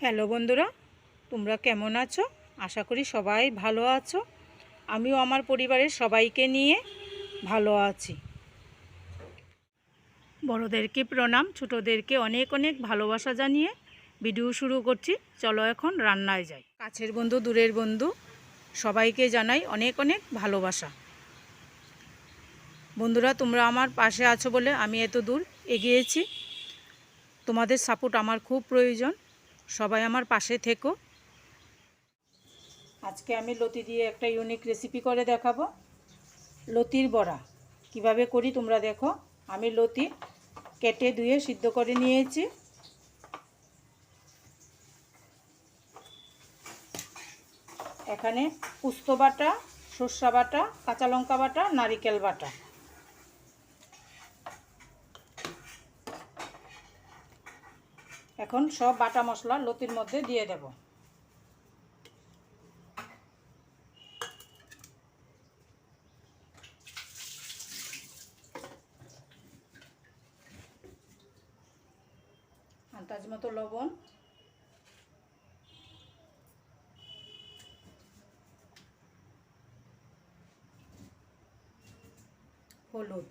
Hello বন্ধুরা, তোমরা কেমন আছো? আশা করি সবাই ভালো আছো। আমিও আমার পরিবারের সবাইকে নিয়ে ভালো আছি। বড়োদেরকে প্রণাম, ছোটোদেরকে অনেক অনেক ভালোবাসা জানিয়ে ভিডিও শুরু করছি। চলো এখন রান্নায় যাই। কাছের বন্ধু, দূরের বন্ধু, সবাইকে জানাই অনেক অনেক ভালোবাসা। বন্ধুরা, তোমরা আমার পাশে আছো বলে আমি এত দূর এগিয়েছি। তোমাদের সাপোর্ট আমার খুব প্রয়োজন। সবাই আমার পাশে থেকো। আজকে আমি লতি দিয়ে একটা ইউনিক রেসিপি করে দেখাবো। লতির বড়া কিভাবে করি তোমরা দেখো। আমি লতি কেটে ধুয়ে সিদ্ধ করে নিয়েছি। এখানে পোস্ত বাটা, সর্ষে বাটা, কাঁচা লঙ্কা বাটা, নারিকেল বাটা। এখন সব বাটা মশলা লতির মধ্যে দিয়ে দেব। আন্দাজ মতো লবণ, হলুদ,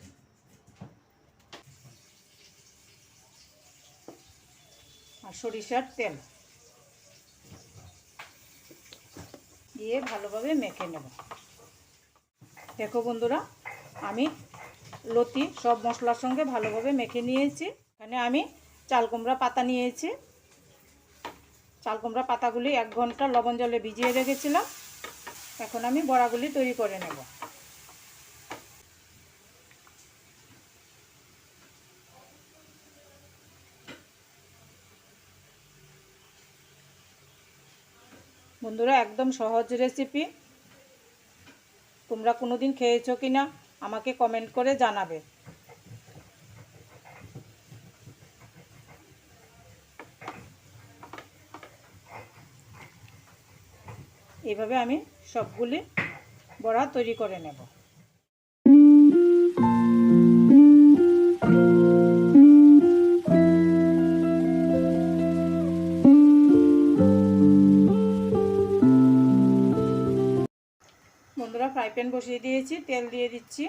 আর সরিষার তেল দিয়ে ভালোভাবে মেখে নেব। দেখো বন্ধুরা, আমি লতি সব মশলার সঙ্গে ভালোভাবে মেখে নিয়েছি। এখানে আমি চাল কুমড়া পাতা নিয়েছি। চাল কুমড়া পাতাগুলি 1 ঘন্টা লবণ জলে ভিজিয়ে রেখেছিলাম। এখন আমি বড়াগুলি তৈরি করে নেব। বন্ধুরা, একদম সহজ রেসিপি। তোমরা কোনোদিন খেয়েছো কিনা আমাকে কমেন্ট করে জানাবে। এইভাবে আমি সবগুলি বড়া তৈরি করে নেব। বন্ধুরা, ফ্রাই প্যান বসিয়ে দিয়েছি, তেল দিয়ে দিচ্ছি।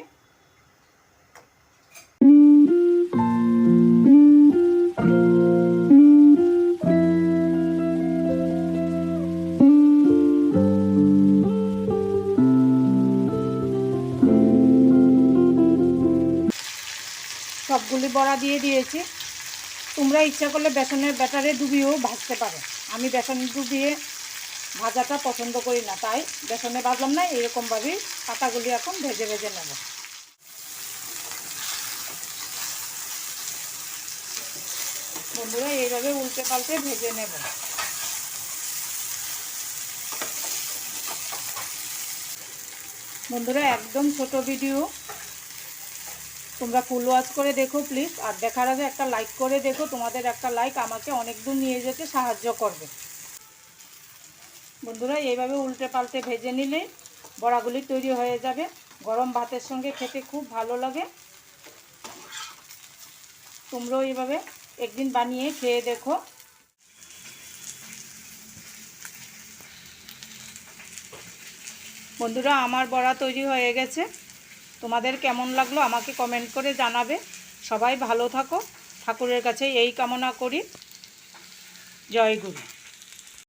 সবগুলি বড়া দিয়ে দিয়েছি। তোমরা ইচ্ছা করলে বেসনের ব্যাটারে ডুবিয়েও ভাজতে পারো। আমি বেসন ডুবিয়ে ভাজাটা পছন্দ করি না, তাই বেসনে ভাজলাম না। এরকমভাবেই পাতাগুলি এখন ভেজে ভেজে নেব। বন্ধুরা, এইভাবে উল্টে পাল্টে ভেজে নেব। বন্ধুরা, একদম ছোট ভিডিও, তোমরা ফুল ওয়াচ করে দেখো প্লিজ। আর দেখার আগে একটা লাইক করে দেখো। তোমাদের একটা লাইক আমাকে অনেক দূর নিয়ে যেতে সাহায্য করবে। বন্ধুরা, এইভাবে উল্টে পাল্টে ভেজে নিলে বড়াগুলি তৈরি হয়ে যাবে। গরম ভাতের সঙ্গে খেতে খুব ভালো লাগে। তোমরাও এইভাবে একদিন বানিয়ে খেয়ে দেখো। বন্ধুরা, আমার বড়া তৈরি হয়ে গেছে। তোমাদের কেমন লাগলো আমাকে কমেন্ট করে জানাবে। সবাই ভালো থাকো, ঠাকুরের কাছে এই কামনা করি। জয় গুরু।